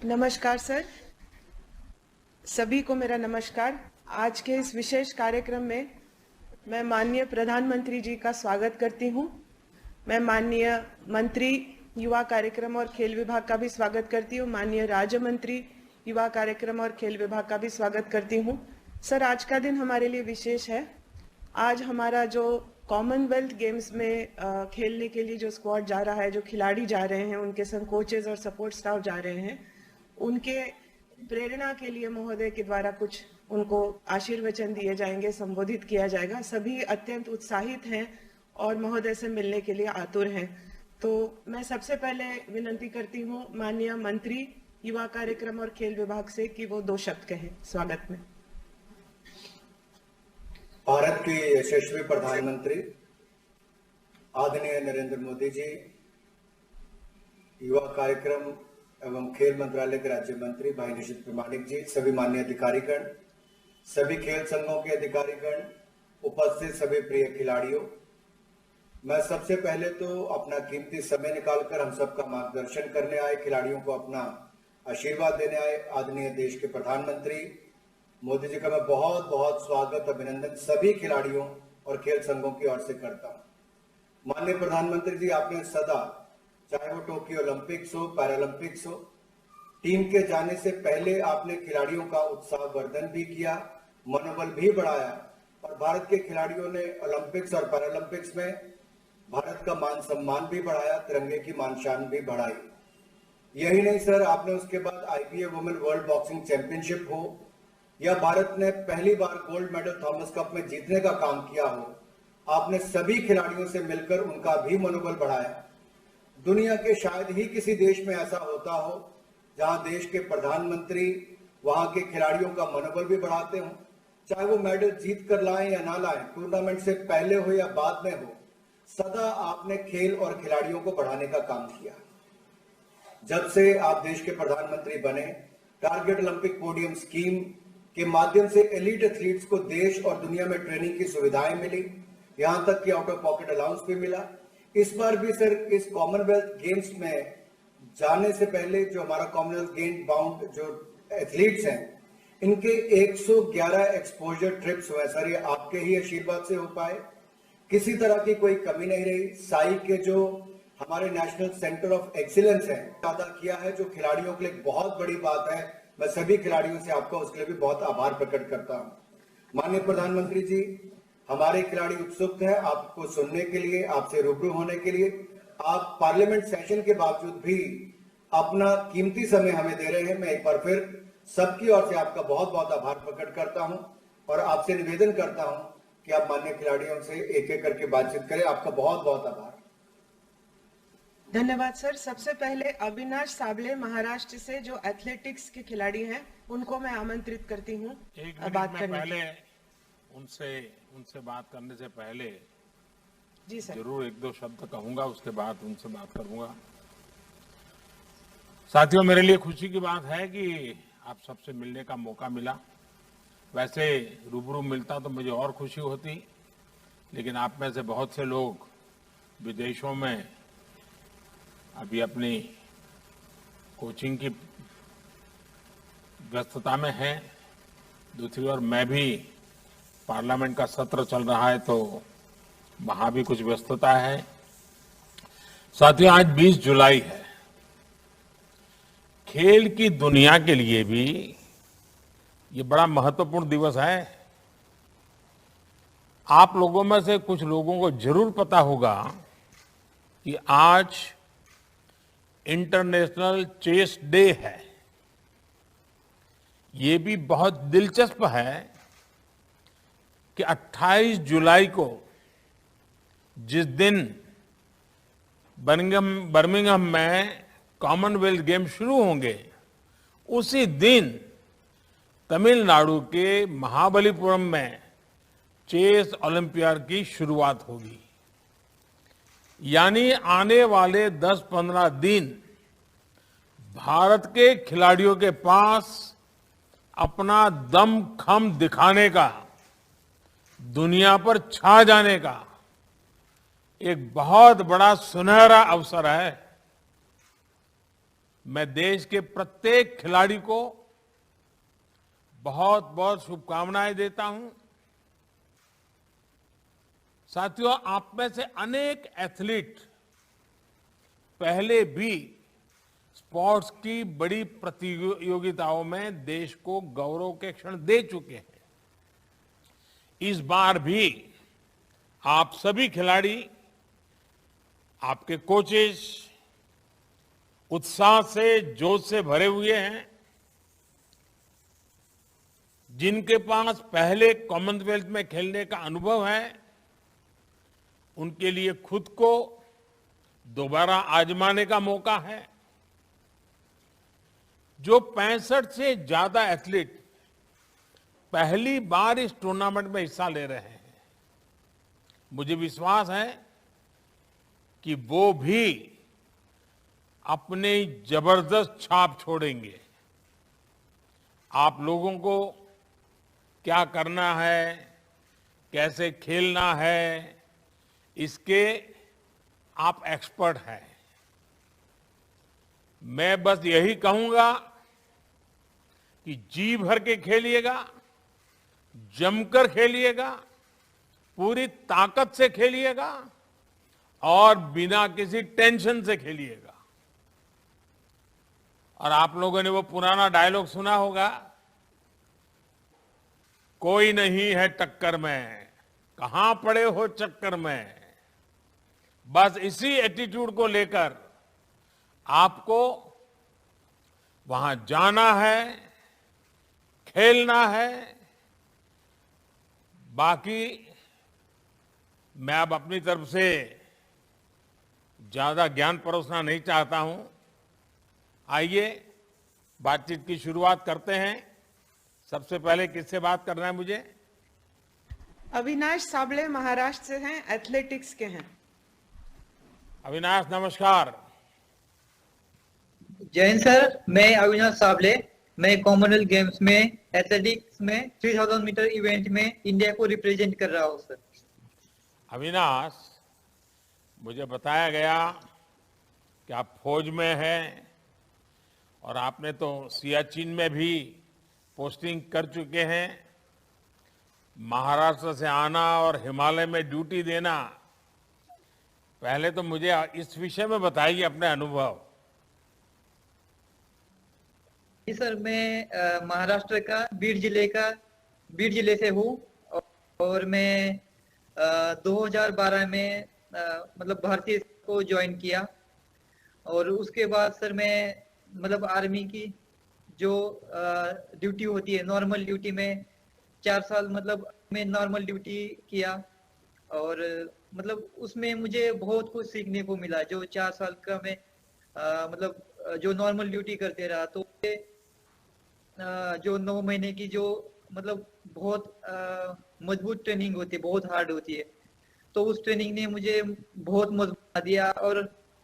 नमस्कार सर, सभी को मेरा नमस्कार। आज के इस विशेष कार्यक्रम में मैं माननीय प्रधानमंत्री जी का स्वागत करती हूँ। मैं माननीय मंत्री युवा कार्यक्रम और खेल विभाग का भी स्वागत करती हूँ। माननीय राज्य मंत्री युवा कार्यक्रम और खेल विभाग का भी स्वागत करती हूँ। सर, आज का दिन हमारे लिए विशेष है। आज हमारा जो कॉमनवेल्थ गेम्स में खेलने के लिए जो स्क्वाड जा रहा है, जो खिलाड़ी जा रहे हैं, उनके संग कोचेज और सपोर्ट स्टाफ जा रहे हैं, उनके प्रेरणा के लिए महोदय के द्वारा कुछ उनको आशीर्वचन दिए जाएंगे, संबोधित किया जाएगा। सभी अत्यंत उत्साहित हैं और महोदय से मिलने के लिए आतुर हैं। तो मैं सबसे पहले विनती करती हूँ माननीय मंत्री युवा कार्यक्रम और खेल विभाग से कि वो 2 शब्द कहें स्वागत में। भारत के यशस्वी प्रधानमंत्री आदरणीय नरेंद्र मोदी जी, युवा कार्यक्रम एवं खेल मंत्रालय के राज्य मंत्री भाई निशित प्रमाणिक जी, सभी माननीय अधिकारीगण, सभी खेल संघों के अधिकारीगण, उपस्थित सभी प्रिय खिलाड़ियों, मैं सबसे पहले तो अपना कीमती समय निकालकर हम सबका मार्गदर्शन करने आए, खिलाड़ियों को अपना आशीर्वाद देने आए आदरणीय देश के प्रधानमंत्री मोदी जी का मैं बहुत बहुत स्वागत, अभिनंदन सभी खिलाड़ियों और खेल संघों की ओर से करता हूं। माननीय प्रधानमंत्री जी, आपने सदा, चाहे वो टोक्यो ओलंपिक्स हो, पैरालंपिक्स हो, टीम के जाने से पहले आपने खिलाड़ियों का उत्साह वर्धन भी किया, मनोबल भी बढ़ाया और भारत के खिलाड़ियों ने ओलंपिक्स और पैरालंपिक्स में भारत का मान सम्मान भी बढ़ाया, तिरंगे की मान शान भी बढ़ाई। यही नहीं सर, आपने उसके बाद IPA women world boxing championship हो या भारत ने पहली बार गोल्ड मेडल थॉमस कप में जीतने का काम किया हो, आपने सभी खिलाड़ियों से मिलकर उनका भी मनोबल बढ़ाया। दुनिया के शायद ही किसी देश में ऐसा होता हो जहां देश के प्रधानमंत्री वहां के खिलाड़ियों का मनोबल भी बढ़ाते हो, चाहे वो मेडल जीत कर लाएं या ना लाएं, टूर्नामेंट से पहले हो या बाद में हो, सदा आपने खेल और खिलाड़ियों को बढ़ाने का काम किया। जब से आप देश के प्रधानमंत्री बने, टारगेट ओलंपिक पोडियम स्कीम के माध्यम से एलीट एथलीट्स को देश और दुनिया में ट्रेनिंग की सुविधाएं मिली, यहां तक कि आउट ऑफ पॉकेट अलाउंस भी मिला। इस बार भी सर इस कॉमनवेल्थ गेम्स में जाने से पहले जो हमारा कॉमनवेल्थ गेम बाउंड जो एथलीट्स हैं, इनके 111 एक्सपोजर ट्रिप्स हुए सर, ये आपके ही आशीर्वाद से हो पाए, किसी तरह की कोई कमी नहीं रही। साई के जो हमारे नेशनल सेंटर ऑफ एक्सीलेंस है अदा किया है, जो खिलाड़ियों के लिए बहुत बड़ी बात है। मैं सभी खिलाड़ियों से आपका उसके लिए भी बहुत आभार प्रकट करता हूं। माननीय प्रधानमंत्री जी, हमारे खिलाड़ी उत्सुक हैं आपको सुनने के लिए, आपसे रूबरू होने के लिए। आप पार्लियामेंट सेशन के बावजूद भी अपना कीमती समय हमें दे रहे हैं। मैं एक बार फिर सबकी ओर से आपका बहुत बहुत आभार प्रकट करता हूं और आपसे निवेदन करता हूं कि आप माननीय खिलाड़ियों से एक एक करके बातचीत करें। आपका बहुत बहुत आभार। धन्यवाद सर। सबसे पहले अविनाश साबले महाराष्ट्र से जो एथलेटिक्स के खिलाड़ी हैं, उनको मैं आमंत्रित करती हूँ बात करने पहले उनसे बात करने से पहले जी सर, जरूर 1-2 शब्द कहूंगा, उसके बाद उनसे बात करूंगा। साथियों, मेरे लिए खुशी की बात है कि आप सबसे मिलने का मौका मिला। वैसे रूबरू मिलता तो मुझे और खुशी होती, लेकिन आप में से बहुत से लोग विदेशों में अभी अपनी कोचिंग की व्यस्तता में हैं। दूसरी ओर मैं भी, पार्लियामेंट का सत्र चल रहा है तो वहां भी कुछ व्यस्तता है। साथियों, आज 20 जुलाई है। खेल की दुनिया के लिए भी ये बड़ा महत्वपूर्ण दिवस है। आप लोगों में से कुछ लोगों को जरूर पता होगा कि आज इंटरनेशनल चेस डे है। ये भी बहुत दिलचस्प है कि 28 जुलाई को जिस दिन बर्मिंघम में कॉमनवेल्थ गेम शुरू होंगे, उसी दिन तमिलनाडु के महाबलीपुरम में चेस ओलंपियाड की शुरुआत होगी। यानी आने वाले 10-15 दिन भारत के खिलाड़ियों के पास अपना दमखम दिखाने का, दुनिया पर छा जाने का एक बहुत बड़ा सुनहरा अवसर है। मैं देश के प्रत्येक खिलाड़ी को बहुत बहुत शुभकामनाएं देता हूं। साथियों, आप में से अनेक एथलीट पहले भी स्पोर्ट्स की बड़ी प्रतियोगिताओं में देश को गौरव के क्षण दे चुके हैं। इस बार भी आप सभी खिलाड़ी, आपके कोचेस उत्साह से, जोश से भरे हुए हैं। जिनके पास पहले कॉमनवेल्थ में खेलने का अनुभव है, उनके लिए खुद को दोबारा आजमाने का मौका है। जो 65 से ज्यादा एथलीट पहली बार इस टूर्नामेंट में हिस्सा ले रहे हैं, मुझे विश्वास है कि वो भी अपनी जबरदस्त छाप छोड़ेंगे। आप लोगों को क्या करना है, कैसे खेलना है, इसके आप एक्सपर्ट हैं। मैं बस यही कहूंगा कि जी भर के खेलिएगा, जमकर खेलिएगा, पूरी ताकत से खेलिएगा और बिना किसी टेंशन से खेलिएगा। और आप लोगों ने वो पुराना डायलॉग सुना होगा, कोई नहीं है टक्कर में, कहां पड़े हो चक्कर में। बस इसी एटीट्यूड को लेकर आपको वहां जाना है, खेलना है। बाकी मैं अब अपनी तरफ से ज्यादा ज्ञान परोसना नहीं चाहता हूं। आइए बातचीत की शुरुआत करते हैं। सबसे पहले किससे बात करना है मुझे? अविनाश साबले महाराष्ट्र से हैं, एथलेटिक्स के हैं। अविनाश, नमस्कार। जय हिंद सर, मैं अविनाश साबले। मैं कॉमनवेल्थ गेम्स में एथलेटिक्स में 3000 मीटर इवेंट में इंडिया को रिप्रेजेंट कर रहा हूँ सर। अविनाश, मुझे बताया गया कि आप फौज में हैं और आपने तो सियाचिन में भी पोस्टिंग कर चुके हैं। महाराष्ट्र से आना और हिमालय में ड्यूटी देना, पहले तो मुझे इस विषय में बताइए अपने अनुभव। जी सर, मैं महाराष्ट्र का बीड जिले से हूँ और मैं 2012 में मतलब भारतीय को ज्वाइन किया। और उसके बाद सर मैं मतलब आर्मी की जो ड्यूटी होती है, नॉर्मल ड्यूटी में 4 साल मतलब मैं नॉर्मल ड्यूटी किया। और मतलब उसमें मुझे बहुत कुछ सीखने को मिला। जो 4 साल का मैं मतलब जो नॉर्मल ड्यूटी करते रहा, तो जो 9 महीने की जो मतलब बहुत मजबूत ट्रेनिंग होती है, बहुत हार्ड होती है, तो उस ट्रेनिंग ने मुझे बहुत मजबूत बना दिया। और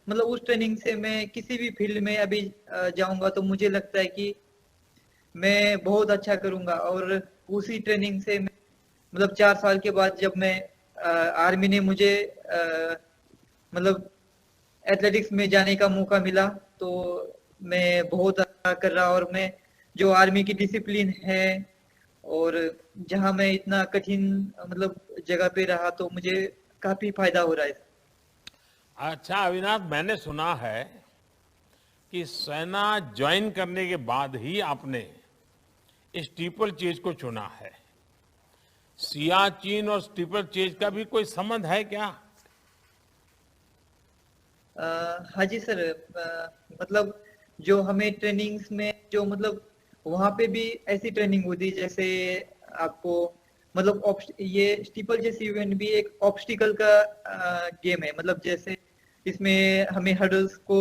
मतलब उस ट्रेनिंग से मैं किसी भी फील्ड में अभी जाऊंगा तो मुझे लगता है कि मैं बहुत अच्छा करूंगा। और उसी ट्रेनिंग से मैं मतलब 4 साल के बाद जब मैं आर्मी ने मुझे मतलब एथलेटिक्स में जाने का मौका मिला, तो मैं बहुत अच्छा कर रहा। और मैं जो आर्मी की डिसिप्लिन है और जहां मैं इतना कठिन मतलब जगह पे रहा, तो मुझे काफी फायदा हो रहा है। अच्छा अविनाश, मैंने सुना है कि सेना ज्वाइन करने के बाद ही आपने स्टीपल चेज को चुना है। सियाचिन और स्टीपल चेज का भी कोई संबंध है क्या? हाँ जी सर, मतलब जो हमें ट्रेनिंग्स में जो मतलब वहां पे भी ऐसी ट्रेनिंग होती है जैसे आपको मतलब ये स्टीपल चेस इवेंट भी एक ऑब्स्टिकल का गेम है। मतलब जैसे इसमें हमें हर्डल्स को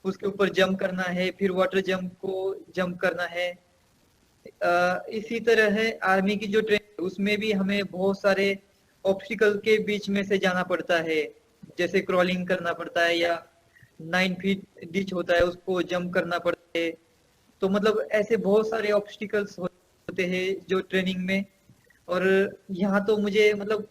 उसके ऊपर जंप करना है, फिर वाटर जंप को जंप करना है। इसी तरह है आर्मी की जो ट्रेनिंग, उसमें भी हमें बहुत सारे ऑब्स्टिकल के बीच में से जाना पड़ता है। जैसे क्रॉलिंग करना पड़ता है या 9 फीट डिच होता है, उसको जंप करना पड़ता है। तो मतलब ऐसे बहुत सारे ऑब्स्टिकल्स होते हैं जो ट्रेनिंग में। और यहाँ तो मुझे मतलब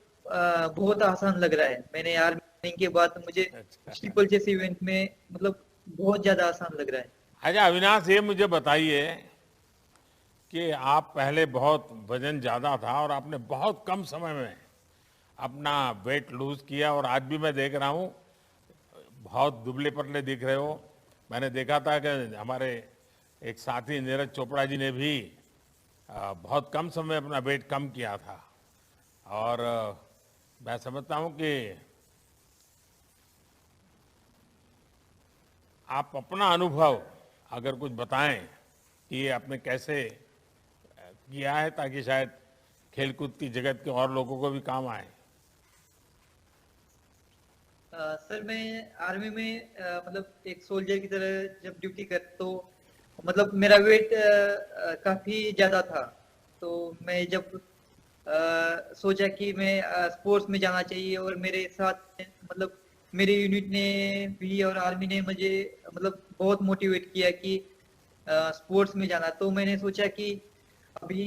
बहुत आसान लग रहा है। मैंने आर्मी के बाद मुझे अच्छा। स्टीपल चेस इवेंट में मतलब बहुत ज्यादा आसान लग रहा है। अच्छा अविनाश, ये मुझे बताइए कि आप पहले बहुत वजन ज्यादा था और आपने बहुत कम समय में अपना वेट लूज किया, और आज भी मैं देख रहा हूँ बहुत दुबले पतले दिख रहे हो। मैंने देखा था कि हमारे एक साथी नीरज चोपड़ा जी ने भी बहुत कम समय में अपना वेट कम किया था। और मैं समझता हूँ कि आप अपना अनुभव अगर कुछ बताएं कि ये आपने कैसे किया है, ताकि शायद खेलकूद की जगत के और लोगों को भी काम आए। सर मैं आर्मी में मतलब एक सोल्जर की तरह जब ड्यूटी कर, तो मतलब मेरा वेट काफी ज्यादा था। तो मैं जब सोचा कि मैं स्पोर्ट्स में जाना चाहिए, और मेरे साथ मतलब मेरे यूनिट ने भी और आर्मी ने मुझे मतलब बहुत मोटिवेट किया कि स्पोर्ट्स में जाना। तो मैंने सोचा कि अभी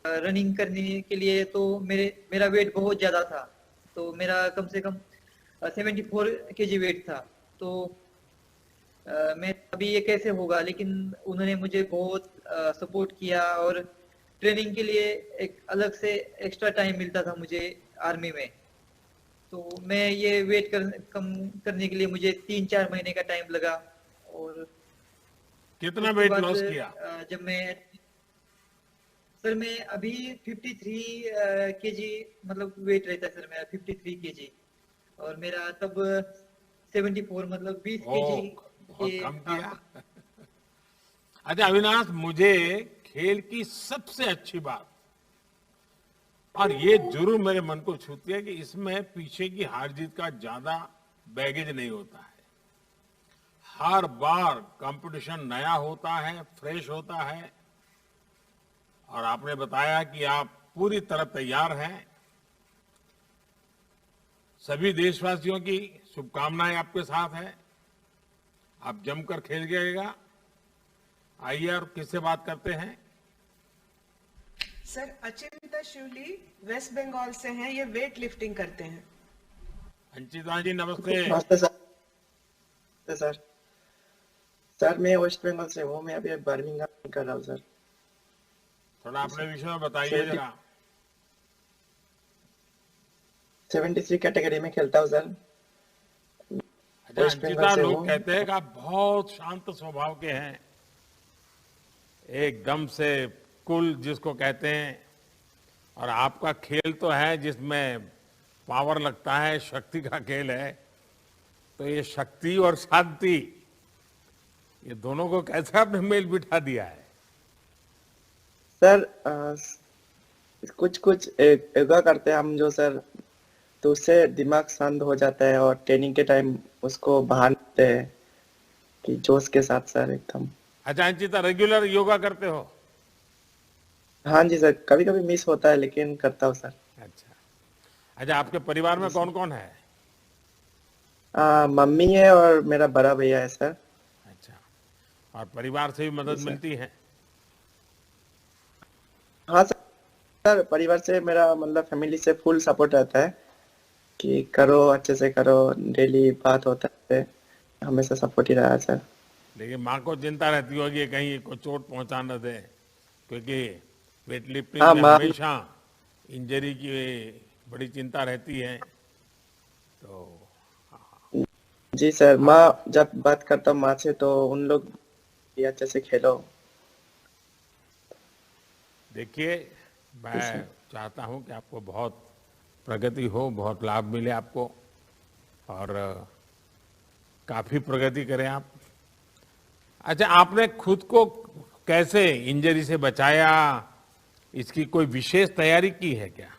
रनिंग करने के लिए तो मेरा वेट बहुत ज्यादा था। तो मेरा कम से कम 74 केजी वेट था। तो मैं अभी ये कैसे होगा, लेकिन उन्होंने मुझे बहुत सपोर्ट किया, और ट्रेनिंग के लिए एक अलग से एक्स्ट्रा टाइम मिलता था मुझे आर्मी में। तो मैं ये कम करने के लिए मुझे 3-4 महीने का टाइम लगा। और कितना उसके वेट बाद लॉस किया? जब मैं सर मैं अभी 53 केजी मतलब वेट रहता है सर मेरा 53 केजी, और मेरा तब 74 मतलब 20 केजी ओ, के बहुत कम किया। आसपास। अच्छा अविनाश, मुझे खेल की सबसे अच्छी बात, और ये जरूर मेरे मन को छूती है, कि इसमें पीछे की हार जीत का ज्यादा बैगेज नहीं होता है। हर बार कंपटीशन नया होता है, फ्रेश होता है, और आपने बताया कि आप पूरी तरह तैयार हैं। सभी देशवासियों की शुभकामनाएं आपके साथ है। आप जमकर खेल गएगा। आइए और किससे बात करते हैं। सर अचिंता शिवली वेस्ट बंगाल से हैं, ये वेट लिफ्टिंग करते हैं। अंचिता जी नमस्ते। नमस्ते सर। नमस्ते सर। सर मैं वेस्ट बंगाल से हूँ। मैं अभी बर्मिंघम कर रहा हूँ सर। थोड़ा अपने विषय में बताइए 70 जरा। 73 कैटेगरी में खेलता हूँ सर। अच्छा वेस्ट बंगाल अंचिता, से लोग हूँ। कहते हैं कि आप बहुत शांत स्वभाव के हैं, एकदम से कूल जिसको कहते हैं, और आपका खेल तो है जिसमें पावर लगता है, शक्ति का खेल है। तो ये शक्ति और शांति, ये दोनों को कैसे आपने मेल बिठा दिया है? सर कुछ कुछ योगा करते हैं हम जो सर, तो उससे दिमाग शांत हो जाता है, और ट्रेनिंग के टाइम उसको बाहर लेते हैं कि जोश के साथ सर एकदम। अच्छा अंचिता, रेगुलर योगा करते हो? हाँ जी सर, कभी कभी मिस होता है लेकिन करता हूँ सर। अच्छा। अच्छा आपके परिवार में जी कौन सर। कौन है? मम्मी है और मेरा बड़ा भैया है सर। अच्छा, और परिवार से भी जी मदद सर। मिलती है? हाँ सर, परिवार से मेरा मतलब फैमिली से फुल सपोर्ट रहता है कि करो अच्छे से करो, डेली बात होता है, हमेशा सपोर्ट ही रहा है सर। लेकिन माँ को चिंता रहती होगी कहीं को चोट पहुंचा न दे, क्योंकि वेट लिफ्टिंग हाँ में माँ। हमेशा इंजरी की बड़ी चिंता रहती है। तो जी सर, आप माँ जब बात करता हूँ माँ से तो उन लोग भी अच्छे से खेलो। देखिए, जी मैं सर। चाहता हूं कि आपको बहुत प्रगति हो, बहुत लाभ मिले आपको, और काफी प्रगति करें आप। अच्छा, आपने खुद को कैसे इंजरी से बचाया? इसकी कोई विशेष तैयारी की है क्या?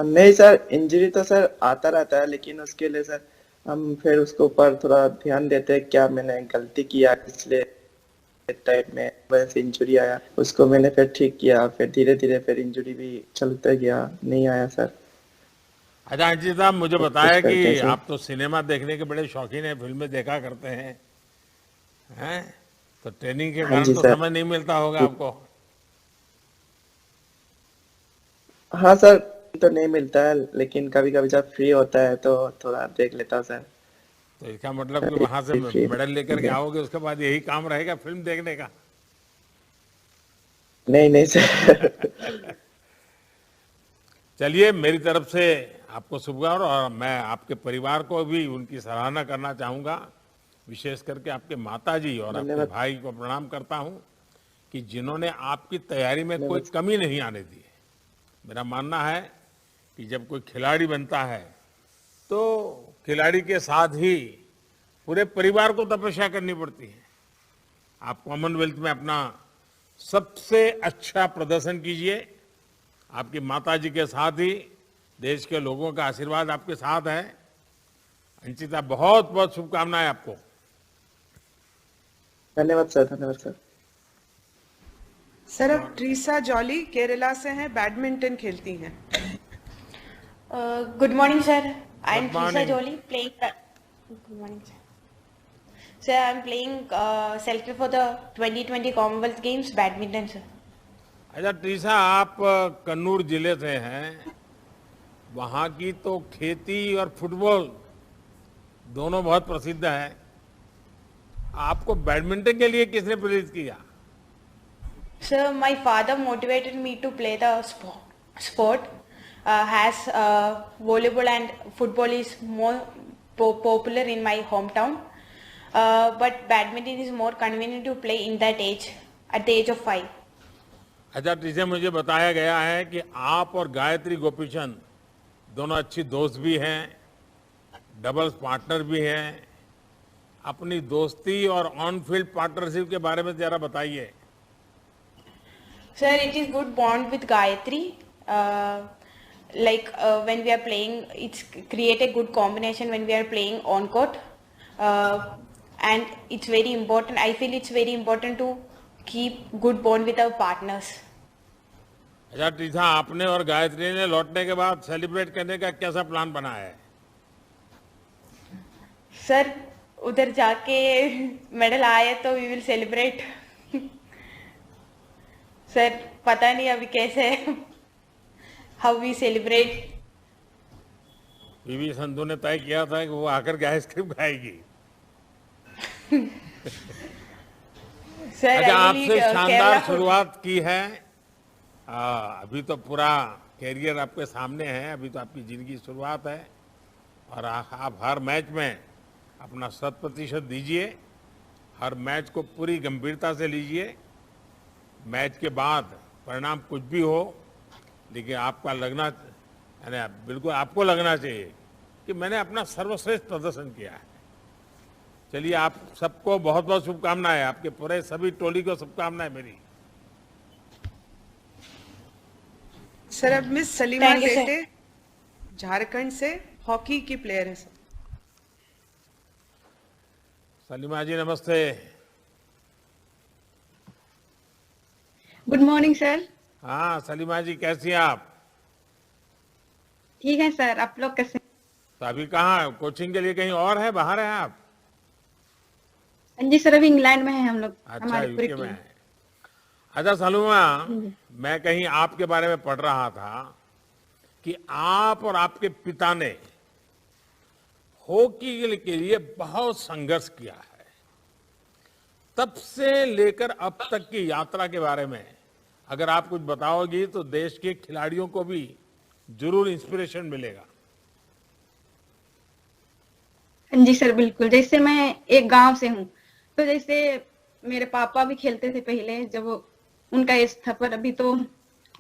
नहीं सर, इंजरी तो सर आता रहता है, लेकिन उसके लिए सर हम फिर उसके ऊपर थोड़ा ध्यान देते हैं, क्या मैंने गलती किया इसलिए टाइप में वैसे इंजरी आया, उसको मैंने फिर ठीक किया, फिर धीरे धीरे फिर इंजरी भी चलते गया, नहीं आया सर। अच्छा अंजित साहब, मुझे कुछ कुछ बताया करके कि सर। आप तो सिनेमा देखने के बड़े शौकीन हैं, फिल्में देखा करते हैं, हैं? तो ट्रेनिंग के हाँ कारण जी तो सर। समय नहीं मिलता होगा आपको। हाँ सर, तो नहीं मिलता है, लेकिन कभी कभी जब फ्री होता है तो थोड़ा देख लेता हूँ सर। तो इसका मतलब कि वहां से मेडल लेकर के आओगे, उसके बाद यही काम रहेगा फिल्म देखने का? नहीं नहीं सर। चलिए, मेरी तरफ से आपको शुभकामनाएं, और मैं आपके परिवार को भी उनकी सराहना करना चाहूंगा, विशेष करके आपके माताजी और आपके धन्यवाद। भाई को प्रणाम करता हूं कि जिन्होंने आपकी तैयारी में कोई कमी नहीं आने दी है। मेरा मानना है कि जब कोई खिलाड़ी बनता है तो खिलाड़ी के साथ ही पूरे परिवार को तपस्या करनी पड़ती है। आप कॉमनवेल्थ में अपना सबसे अच्छा प्रदर्शन कीजिए, आपकी माताजी के साथ ही देश के लोगों का आशीर्वाद आपके साथ है। अंशिता, बहुत बहुत शुभकामनाएं आपको। धन्यवाद सर, धन्यवाद सर। सर, अब ट्रीसा जॉली केरला से हैं, बैडमिंटन खेलती हैं। Good morning, sir. I am Good Trisa morning. Jolie playing. Good morning, sir. Sir, I am playing selected for the 2020 Commonwealth Games badminton, sir. अच्छा ट्रीसा, आप कन्नूर जिले से हैं, वहाँ की तो खेती और फुटबॉल दोनों बहुत प्रसिद्ध है। आपको बैडमिंटन के लिए किसने प्रेरित किया? Sir, my father motivated me to play the sport. As volleyball and football is more popular in my hometown, but badminton is more convenient to play in that age, at the age of 5. अच्छा ट्रीसा, मुझे बताया गया है कि आप और गायत्री गोपीचंद दोनों अच्छी दोस्त भी हैं, डबल्स पार्टनर भी हैं। अपनी दोस्ती और ऑन फील्ड पार्टनरशिप के बारे में जरा बताइए। Sir, it is good bond with Gayatri. When we are playing, it's create a good combination when we are playing on court, and it's very important. I feel it's very important to keep good bond with our partners. अच्छा ट्रीसा, आपने और गायत्री ने लौटने के बाद celebrate करने का कैसा प्लान बना है? Sir, उधर जाके मेडल आए तो we will celebrate. Sir, पता नहीं अभी कैसे how we celebrate. PV Sandhu ने तय किया था कि वो आकर के आइसक्रीम खाएगी। Sir, अच्छा, I will आपसे eat शानदार Kerala food. शुरुआत की है। अभी तो पूरा कैरियर आपके सामने है, अभी तो आपकी जिंदगी की शुरुआत है, और आप हर मैच में अपना 100% दीजिए, हर मैच को पूरी गंभीरता से लीजिए। मैच के बाद परिणाम कुछ भी हो, लेकिन आपका लगना, यानी बिल्कुल आपको लगना चाहिए कि मैंने अपना सर्वश्रेष्ठ प्रदर्शन किया है। चलिए, आप सबको बहुत बहुत शुभकामनाएं, आपके पूरे सभी टोली को शुभकामनाएं मेरी। सर, अब miss Salima Thank you, sir. Tete Jharkhand से हॉकी की प्लेयर है। सलीमा जी नमस्ते। Good morning sir. हाँ सलीमा जी, कैसी हैं आप? ठीक है सर, आप लोग कैसे? तो अभी कहाँ, कोचिंग के लिए कहीं और है, बाहर हैं आप? जी सर, अभी इंग्लैंड में है हम लोग। अच्छा, हमारी पूरी यूके में टीम। है। अच्छा सलीमा, मैं कहीं आपके बारे में पढ़ रहा था कि आप और आपके पिता ने हॉकी के लिए बहुत संघर्ष किया है। तब से लेकर अब तक की यात्रा के बारे में अगर आप कुछ बताओगी तो देश के खिलाड़ियों को भी जरूर इंस्पिरेशन मिलेगा। जी सर, बिल्कुल। जैसे मैं एक गांव से हूँ, तो जैसे मेरे पापा भी खेलते थे पहले, जब उनका एज था, पर अभी तो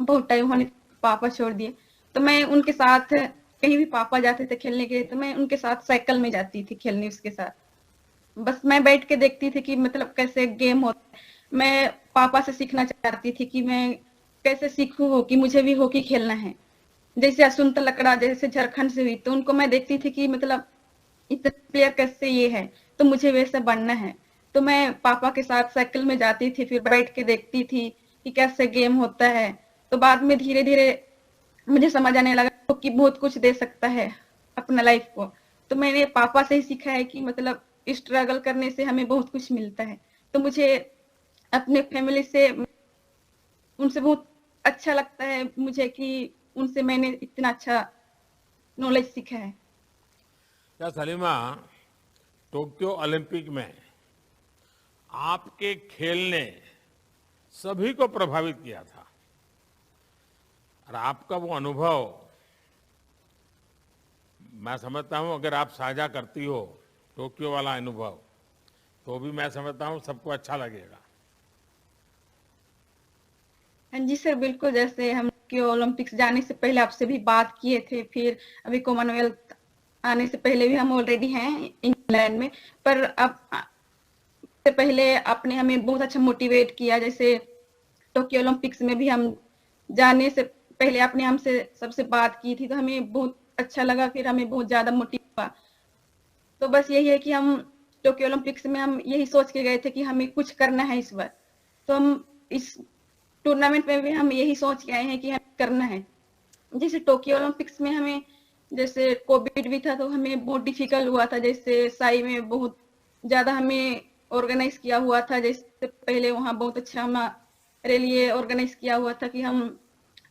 बहुत टाइम होने पापा छोड़ दिए। तो मैं उनके साथ कहीं भी पापा जाते थे खेलने के लिए, तो मैं उनके साथ साइकिल में जाती थी खेलने उसके साथ। बस मैं बैठ के देखती थी कि मतलब कैसे गेम होता है। मैं पापा से सीखना चाहती थी कि मैं कैसे सीखूं कि मुझे भी हॉकी खेलना है। जैसे असुंता लकड़ा जैसे झारखंड से हुई, तो उनको मैं देखती थी कि मतलब इतने प्लेयर कैसे ये है, तो मुझे वैसे बनना है। तो मैं पापा के साथ साइकिल में जाती थी, फिर बैठ के देखती थी कि कैसे गेम होता है। तो बाद में धीरे धीरे मुझे समझ आने लगा कि बहुत कुछ दे सकता है अपना लाइफ को। तो मैंने पापा से ही सीखा है कि मतलब स्ट्रगल करने से हमें बहुत कुछ मिलता है। तो मुझे अपने फैमिली से, उनसे बहुत अच्छा लगता है मुझे कि उनसे मैंने इतना अच्छा नॉलेज सीखा है। क्या सलीमा, टोक्यो ओलंपिक में आपके खेल ने सभी को प्रभावित किया था और आपका वो अनुभव मैं समझता हूं अगर आप साझा करती हो टोक्यो वाला अनुभव तो भी मैं समझता हूं सबको अच्छा लगेगा। हाँ जी सर, बिल्कुल। जैसे हम ओलंपिक्स जाने से पहले आपसे भी बात किए थे, फिर अभी कॉमनवेल्थ आने से पहले भी हम ऑलरेडी हैं इंग्लैंड में, पर अब से पहले आपने हमें बहुत अच्छा मोटिवेट किया। जैसे टोक्यो ओलंपिक्स में भी हम जाने से पहले आपने हमसे सबसे बात की थी, तो हमें बहुत अच्छा लगा, फिर हमें बहुत ज्यादा मोटिव हुआ। तो बस यही है कि हम टोक्यो ओलंपिक्स में हम यही सोच के गए थे कि हमें कुछ करना है इस बार, तो हम इस टूर्नामेंट में भी हम यही सोच के आए हैं कि हमें करना है। जैसे टोक्यो ओलंपिक्स में हमें जैसे कोविड भी था तो हमें बहुत डिफिकल्ट हुआ था। जैसे साई में बहुत ज्यादा हमें ऑर्गेनाइज किया हुआ था, जैसे पहले वहाँ बहुत अच्छा हमारे लिए ऑर्गेनाइज किया हुआ था कि हम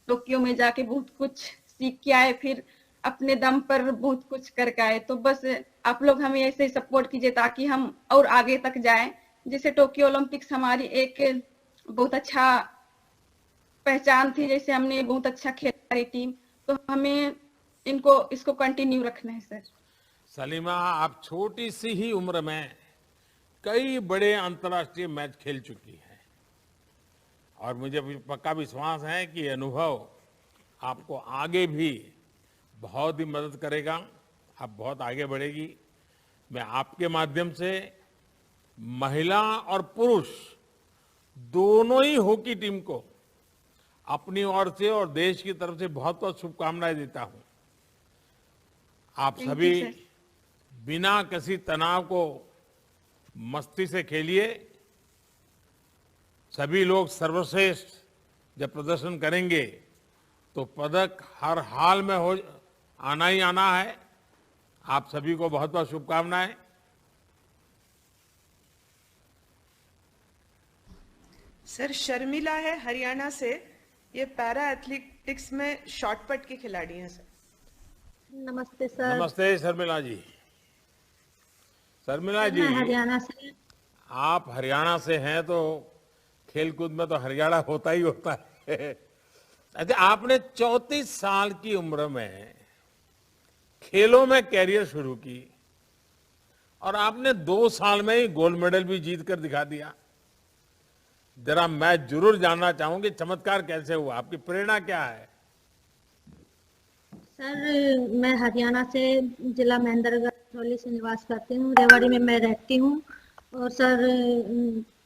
टोक्यो में जाके बहुत कुछ सीख के आए, फिर अपने दम पर बहुत कुछ करके आए। तो बस आप लोग हमें ऐसे सपोर्ट कीजिए ताकि हम और आगे तक जाएं। जैसे टोक्यो ओलंपिक्स हमारी एक बहुत अच्छा पहचान थी, जैसे हमने बहुत अच्छा खेला रही टीम, तो हमें इसको कंटिन्यू रखना है सर। सलीमा, आप छोटी सी ही उम्र में कई बड़े अंतर्राष्ट्रीय मैच खेल चुकी हैं और मुझे पक्का विश्वास है कि ये अनुभव आपको आगे भी बहुत ही मदद करेगा, आप बहुत आगे बढ़ेगी। मैं आपके माध्यम से महिला और पुरुष दोनों ही हॉकी टीम को अपनी ओर से और देश की तरफ से बहुत बहुत शुभकामनाएं देता हूं। आप सभी बिना किसी तनाव को मस्ती से खेलिए। सभी लोग सर्वश्रेष्ठ जब प्रदर्शन करेंगे तो पदक हर हाल में आना ही आना है। आप सभी को बहुत बहुत शुभकामनाएं। सर, शर्मिला है हरियाणा से, ये पैरा एथलेटिक्स में शॉटपट की खिलाड़ी हैं सर। नमस्ते सर। नमस्ते शर्मिला जी। शर्मिला जी, हरियाणा से। आप हरियाणा से हैं तो खेलकूद में तो हरियाणा होता ही होता है। अच्छा, आपने 34 साल की उम्र में खेलों में कैरियर शुरू की और आपने 2 साल में ही गोल्ड मेडल भी जीत कर दिखा दिया। जरा मैं जरूर जानना चाहूंगी चमत्कार कैसे हुआ, आपकी प्रेरणा क्या है? सर, मैं हरियाणा से जिला महेंद्रगढ़ से निवास करती हूँ। रेवाड़ी में मैं रहती हूँ। और सर,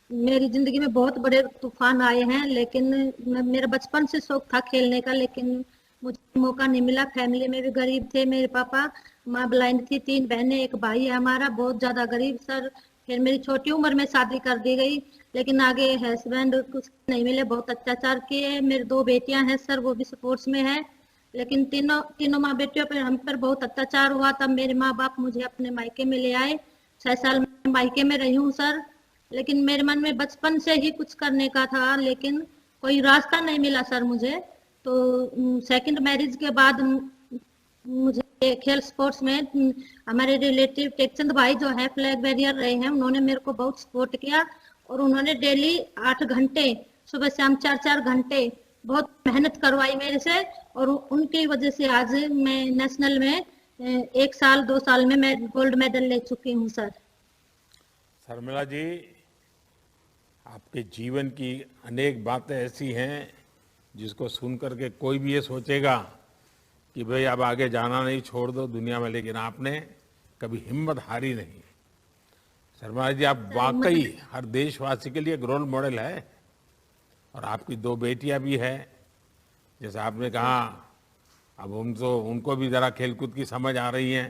मेरी जिंदगी में बहुत बड़े तूफान आए हैं, लेकिन मेरा बचपन से शौक था खेलने का, लेकिन मुझे मौका नहीं मिला। फैमिली में भी गरीब थे, मेरे पापा, माँ ब्लाइंड थी, 3 बहनें, 1 भाई है हमारा, बहुत ज्यादा गरीब सर। फिर मेरी छोटी उम्र में शादी कर दी गई, लेकिन आगे हस्बैंड कुछ नहीं मिले, बहुत अत्याचार किए। मेरी 2 बेटियां हैं सर, वो भी स्पोर्ट्स में है, लेकिन तीनों माँ बेटियों पर हम पर बहुत अत्याचार हुआ। तब मेरे माँ बाप मुझे अपने मायके में ले आए। 6 साल में मायके में रही हूँ सर, लेकिन मेरे मन में बचपन से ही कुछ करने का था, लेकिन कोई रास्ता नहीं मिला सर मुझे। तो सेकंड मैरिज के बाद मुझे खेल स्पोर्ट्स में हमारे रिलेटिव टेकचंद भाई जो है फ्लैग बैरियर रहे हैं, उन्होंने मेरे को बहुत सपोर्ट किया और उन्होंने डेली 8 घंटे सुबह शाम 4-4 घंटे बहुत मेहनत करवाई मेरे से, और उनकी वजह से आज मैं नेशनल में 1 साल 2 साल में मैं गोल्ड मेडल ले चुकी हूँ सर। शर्मिला जी, आपके जीवन की अनेक बातें ऐसी हैं जिसको सुनकर के कोई भी ये सोचेगा कि भाई अब आगे जाना नहीं, छोड़ दो दुनिया में, लेकिन आपने कभी हिम्मत हारी नहीं। शर्मिला जी, आप वाकई हर देशवासी के लिए एक रोल मॉडल है। और आपकी 2 बेटियां भी हैं, जैसे आपने कहा, अब उनको भी जरा खेलकूद की समझ आ रही है,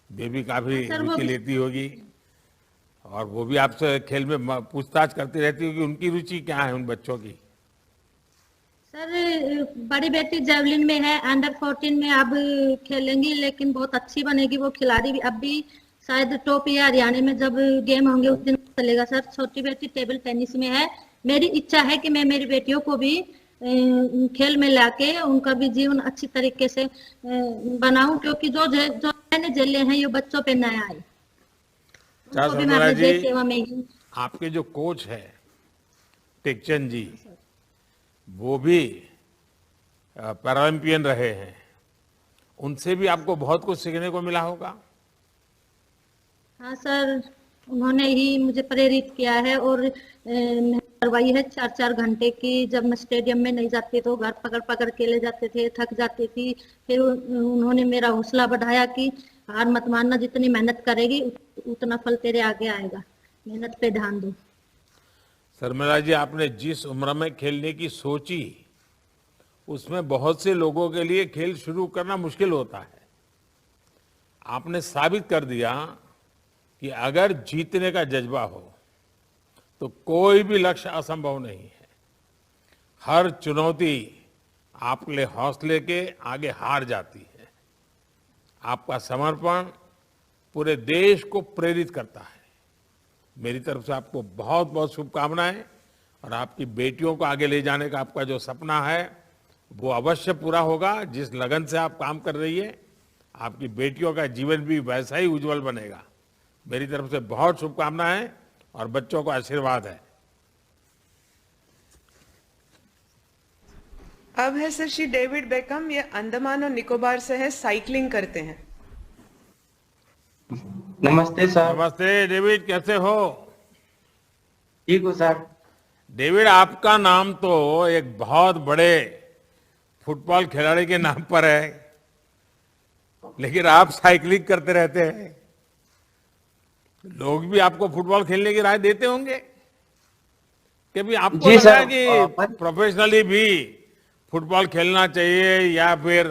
बेबी काफी रुचि लेती होगी और वो भी आपसे खेल में पूछताछ करती रहती होगी, उनकी रुचि क्या है उन बच्चों की? सर, बड़ी बेटी जेवलिन में है, अंडर 14 में अब खेलेंगी, लेकिन बहुत अच्छी बनेगी वो खिलाड़ी भी। अब भी शायद टॉप या हरियाणा में जब गेम होंगे उस दिन चलेगा सर। छोटी बेटी टेबल टेनिस में है। मेरी इच्छा है कि मैं मेरी बेटियों को भी खेल में लाके उनका भी जीवन अच्छी तरीके से बनाऊं, क्योंकि जो मैंने झेले हैं ये बच्चों पे न आए। अच्छा उनको भी मैं संजना अपने जी, देश सेवा में ही। आपके जो कोच है टेकचंद जी, वो भी पैरालंपियन रहे हैं, उनसे भी आपको बहुत कुछ सीखने को मिला होगा। हाँ सर, उन्होंने ही मुझे प्रेरित किया है और मेहनत करवाई है 4-4 घंटे की। जब मैं स्टेडियम में नहीं जाती तो घर पकड़ पकड़ के ले जाते थे, थक जाती थी। फिर उन्होंने मेरा हौसला बढ़ाया कि हार मत मानना, जितनी मेहनत करेगी उतना फल तेरे आगे आएगा, मेहनत पे ध्यान दो। शर्मिला जी, आपने जिस उम्र में खेलने की सोची, उसमें बहुत से लोगों के लिए खेल शुरू करना मुश्किल होता है। आपने साबित कर दिया कि अगर जीतने का जज्बा हो तो कोई भी लक्ष्य असंभव नहीं है। हर चुनौती आपके हौसले के आगे हार जाती है। आपका समर्पण पूरे देश को प्रेरित करता है। मेरी तरफ से आपको बहुत बहुत शुभकामनाएं, और आपकी बेटियों को आगे ले जाने का आपका जो सपना है वो अवश्य पूरा होगा। जिस लगन से आप काम कर रही है, आपकी बेटियों का जीवन भी वैसा ही उज्जवल बनेगा। मेरी तरफ से बहुत शुभकामनाएं और बच्चों को आशीर्वाद है। अब है सर श्री डेविड बेकम, ये अंडमान और निकोबार से है, साइकिलिंग करते हैं। नमस्ते सर। नमस्ते डेविड, कैसे हो? ठीक हो सर। डेविड, आपका नाम तो एक बहुत बड़े फुटबॉल खिलाड़ी के नाम पर है, लेकिन आप साइकिलिंग करते रहते हैं। लोग भी आपको फुटबॉल खेलने की राय देते होंगे, कभी आपको जी लगा सर, कि प्रोफेशनली भी फुटबॉल खेलना चाहिए, या फिर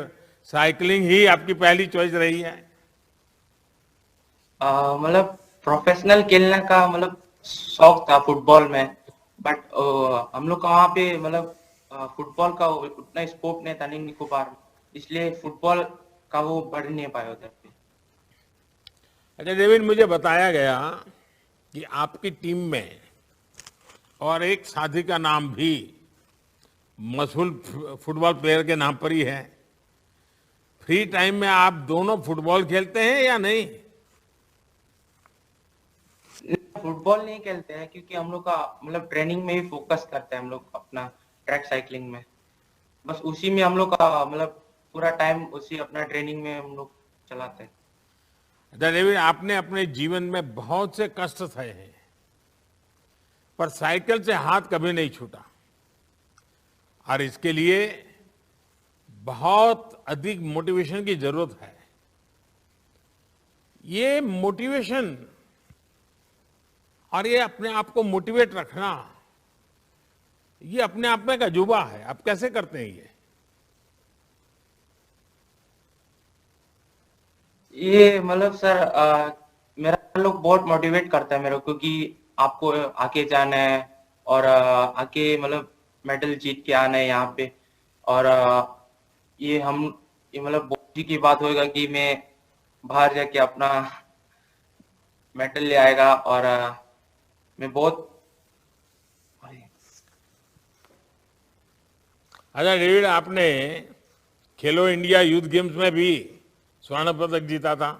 साइकिलिंग ही आपकी पहली चॉइस रही है? मतलब प्रोफेशनल खेलने का मतलब शौक था फुटबॉल में, बट हम लोग का वहाँ पे मतलब फुटबॉल का उतना स्कोप नहीं था नहीं निकोबार में, इसलिए फुटबॉल का वो बढ़ नहीं पाया उधर पे। अच्छा डेविड, मुझे बताया गया कि आपकी टीम में और एक साथी का नाम भी मशहूर फुटबॉल प्लेयर के नाम पर ही है। फ्री टाइम में आप दोनों फुटबॉल खेलते हैं या नहीं? फुटबॉल नहीं खेलते हैं क्योंकि हम लोग का मतलब ट्रेनिंग में ही फोकस करते हैं हम लोग अपना ट्रैक साइकिलिंग में, बस उसी में हम लोग का मतलब पूरा टाइम उसी अपना ट्रेनिंग में हम लोग चलाते हैं। अच्छा डेविड, आपने अपने जीवन में बहुत से कष्ट सहे हैं, पर साइकिल से हाथ कभी नहीं छूटा, और इसके लिए बहुत अधिक मोटिवेशन की जरूरत है। ये मोटिवेशन और ये अपने आप को मोटिवेट रखना, ये अपने आप में एक अजूबा है। आप कैसे करते हैं ये मतलब सर मेरा लोग बहुत मोटिवेट करता है मेरे को, क्योंकि आपको आगे जाना है और आगे मतलब मेडल जीत के आना है यहाँ पे। और ये मतलब बहुत ही की बात होएगा कि मैं बाहर जाके अपना मेडल ले आएगा, और मैं बहुत। अच्छा डेविड, आपने खेलो इंडिया यूथ गेम्स में भी स्वर्ण पदक जीता था।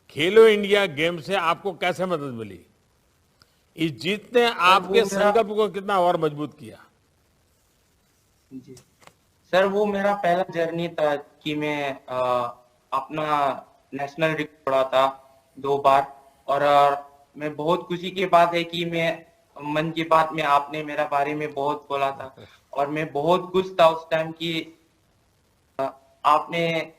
खेलो इंडिया गेम से आपको कैसे मदद मिली? इस जीत ने आपके संकल्प को कितना और मजबूत किया? जी सर, वो मेरा पहला जर्नी था कि मैं अपना नेशनल रिकॉर्ड तोड़ा था 2 बार। और मैं बहुत खुशी की बात है कि मैं मन की बात में आपने मेरा बारे में बहुत बोला था, और मैं बहुत खुश था उस टाइम कि आपने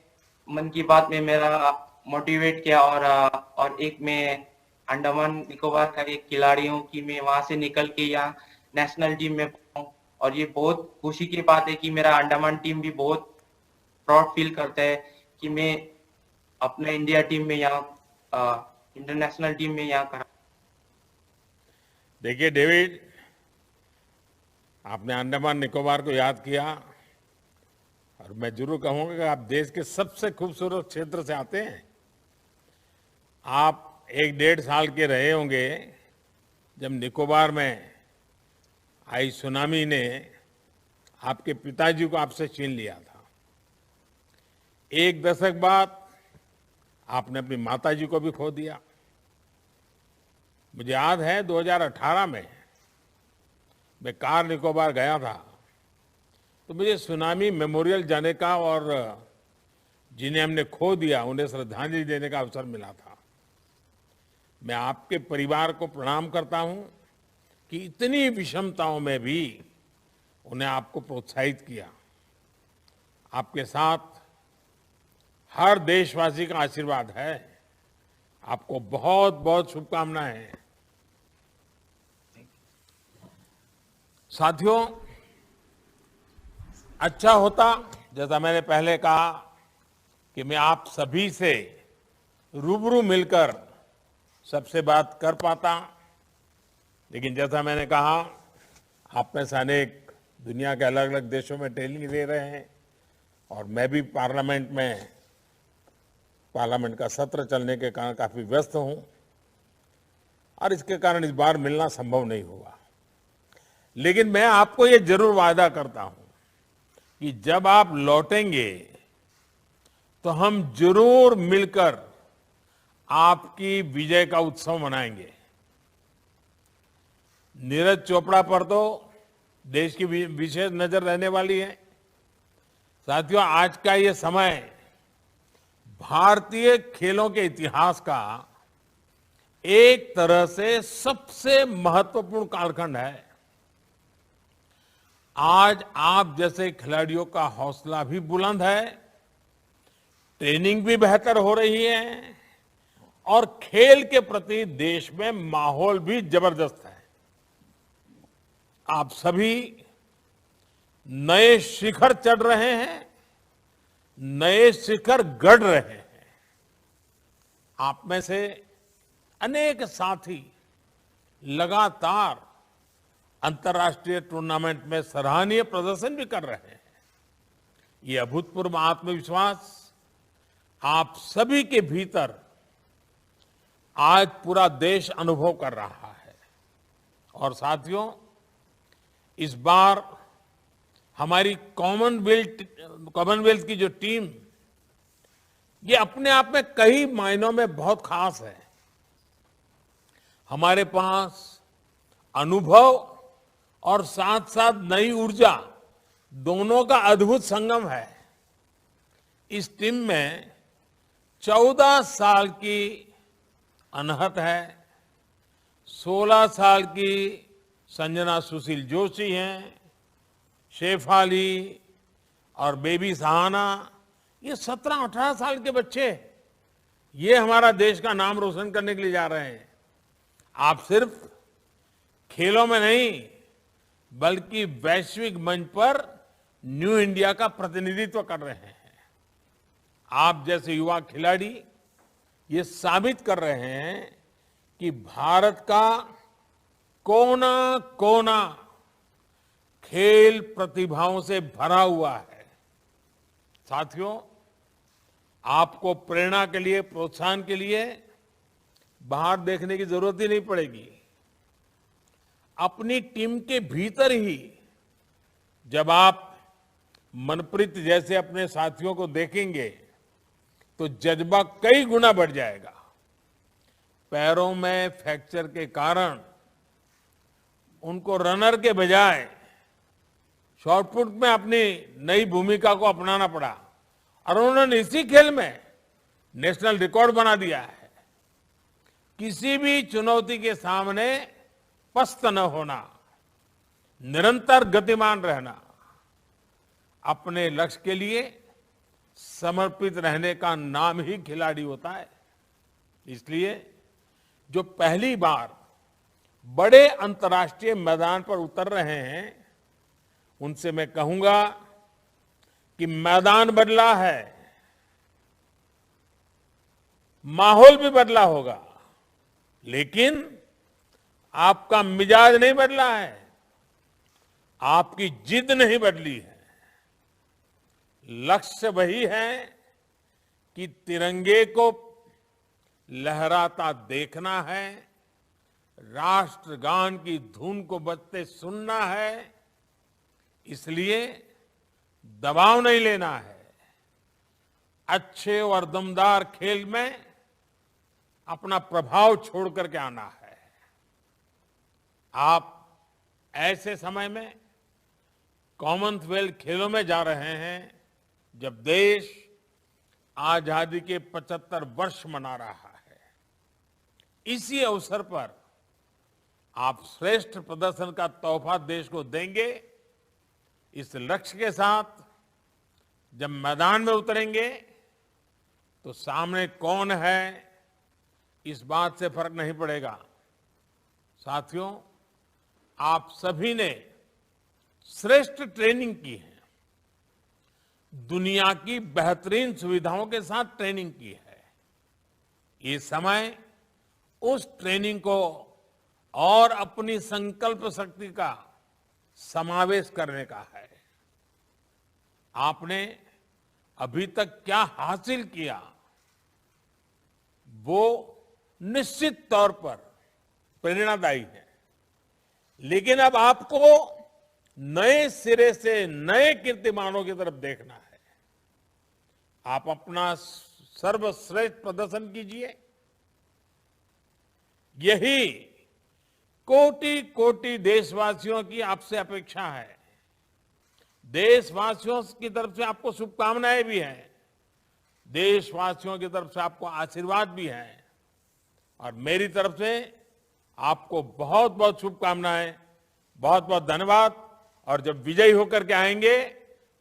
मन की बात में मेरा मोटिवेट किया। और एक मैं अंडमान निकोबार का एक खिलाड़ी हूँ कि मैं वहां से निकल के यहाँ नेशनल टीम में पहुंच, और ये बहुत खुशी की बात है कि मेरा अंडमान टीम भी बहुत प्राउड फील करता है कि मैं अपने इंडिया टीम में यहाँ इंटरनेशनल टीम में यहाँ करा। देखिए डेविड, आपने अंडमान निकोबार को याद किया, और मैं जरूर कहूंगा कि आप देश के सबसे खूबसूरत क्षेत्र से आते हैं। आप 1-1.5 साल के रहे होंगे जब निकोबार में आई सुनामी ने आपके पिताजी को आपसे छीन लिया था। 1 दशक बाद आपने अपनी माताजी को भी खो दिया। मुझे याद है 2018 में मैं कार निकोबार गया था, तो मुझे सुनामी मेमोरियल जाने का और जिन्हें हमने खो दिया उन्हें श्रद्धांजलि देने का अवसर मिला था। मैं आपके परिवार को प्रणाम करता हूं कि इतनी विषमताओं में भी उन्हें आपको प्रोत्साहित किया। आपके साथ हर देशवासी का आशीर्वाद है। आपको बहुत बहुत शुभकामनाएं। साथियों, अच्छा होता जैसा मैंने पहले कहा कि मैं आप सभी से रूबरू मिलकर सबसे बात कर पाता, लेकिन जैसा मैंने कहा आप में से अनेक दुनिया के अलग अलग देशों में ट्रेनिंग ले रहे हैं और मैं भी पार्लियामेंट का सत्र चलने के कारण काफी व्यस्त हूं और इसके कारण इस बार मिलना संभव नहीं हुआ। लेकिन मैं आपको ये जरूर वादा करता हूं कि जब आप लौटेंगे तो हम जरूर मिलकर आपकी विजय का उत्सव मनाएंगे। नीरज चोपड़ा पर तो देश की विशेष नजर रहने वाली है। साथियों, आज का ये समय भारतीय खेलों के इतिहास का एक तरह से सबसे महत्वपूर्ण कालखंड है। आज आप जैसे खिलाड़ियों का हौसला भी बुलंद है, ट्रेनिंग भी बेहतर हो रही है और खेल के प्रति देश में माहौल भी जबरदस्त है। आप सभी नए शिखर चढ़ रहे हैं, नए शिखर गढ़ रहे हैं। आप में से अनेक साथी लगातार अंतर्राष्ट्रीय टूर्नामेंट में सराहनीय प्रदर्शन भी कर रहे हैं। ये अभूतपूर्व आत्मविश्वास आप सभी के भीतर आज पूरा देश अनुभव कर रहा है। और साथियों, इस बार हमारी कॉमनवेल्थ की जो टीम, ये अपने आप में कई मायनों में बहुत खास है। हमारे पास अनुभव और साथ साथ नई ऊर्जा दोनों का अद्भुत संगम है। इस टीम में 14 साल की अनहत है, 16 साल की संजना सुशील जोशी हैं, शेफाली और बेबी सहाना, ये 17-18 साल के बच्चे, ये हमारा देश का नाम रोशन करने के लिए जा रहे हैं। आप सिर्फ खेलों में नहीं बल्कि वैश्विक मंच पर न्यू इंडिया का प्रतिनिधित्व कर रहे हैं। आप जैसे युवा खिलाड़ी ये साबित कर रहे हैं कि भारत का कोना कोना खेल प्रतिभाओं से भरा हुआ है। साथियों, आपको प्रेरणा के लिए, प्रोत्साहन के लिए बाहर देखने की जरूरत ही नहीं पड़ेगी। अपनी टीम के भीतर ही जब आप मनप्रीत जैसे अपने साथियों को देखेंगे तो जज्बा कई गुना बढ़ जाएगा। पैरों में फ्रैक्चर के कारण उनको रनर के बजाय शॉटपुट में अपनी नई भूमिका को अपनाना पड़ा और उन्होंने इसी खेल में नेशनल रिकॉर्ड बना दिया है। किसी भी चुनौती के सामने पस्त न होना, निरंतर गतिमान रहना, अपने लक्ष्य के लिए समर्पित रहने का नाम ही खिलाड़ी होता है। इसलिए जो पहली बार बड़े अंतर्राष्ट्रीय मैदान पर उतर रहे हैं उनसे मैं कहूंगा कि मैदान बदला है, माहौल भी बदला होगा, लेकिन आपका मिजाज नहीं बदला है, आपकी जिद नहीं बदली है। लक्ष्य वही है कि तिरंगे को लहराता देखना है, राष्ट्रगान की धुन को बजते सुनना है। इसलिए दबाव नहीं लेना है, अच्छे और दमदार खेल में अपना प्रभाव छोड़ करके आना है। आप ऐसे समय में कॉमनवेल्थ खेलों में जा रहे हैं जब देश आजादी के 75 वर्ष मना रहा है। इसी अवसर पर आप श्रेष्ठ प्रदर्शन का तोहफा देश को देंगे। इस लक्ष्य के साथ जब मैदान में उतरेंगे तो सामने कौन है इस बात से फर्क नहीं पड़ेगा। साथियों, आप सभी ने श्रेष्ठ ट्रेनिंग की है, दुनिया की बेहतरीन सुविधाओं के साथ ट्रेनिंग की है। ये समय उस ट्रेनिंग को और अपनी संकल्प शक्ति का समावेश करने का है। आपने अभी तक क्या हासिल किया वो निश्चित तौर पर प्रेरणादायी है, लेकिन अब आपको नए सिरे से नए कीर्तिमानों की तरफ देखना है। आप अपना सर्वश्रेष्ठ प्रदर्शन कीजिए। यही कोटि कोटि देशवासियों की आपसे अपेक्षा है। देशवासियों की तरफ से आपको शुभकामनाएं भी हैं, देशवासियों की तरफ से आपको आशीर्वाद भी है, और मेरी तरफ से आपको बहुत बहुत शुभकामनाएं, बहुत बहुत धन्यवाद। और जब विजयी होकर के आएंगे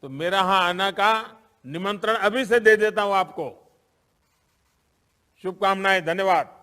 तो मेरा यहां आने का निमंत्रण अभी से दे देता हूं आपको। शुभकामनाएं, धन्यवाद।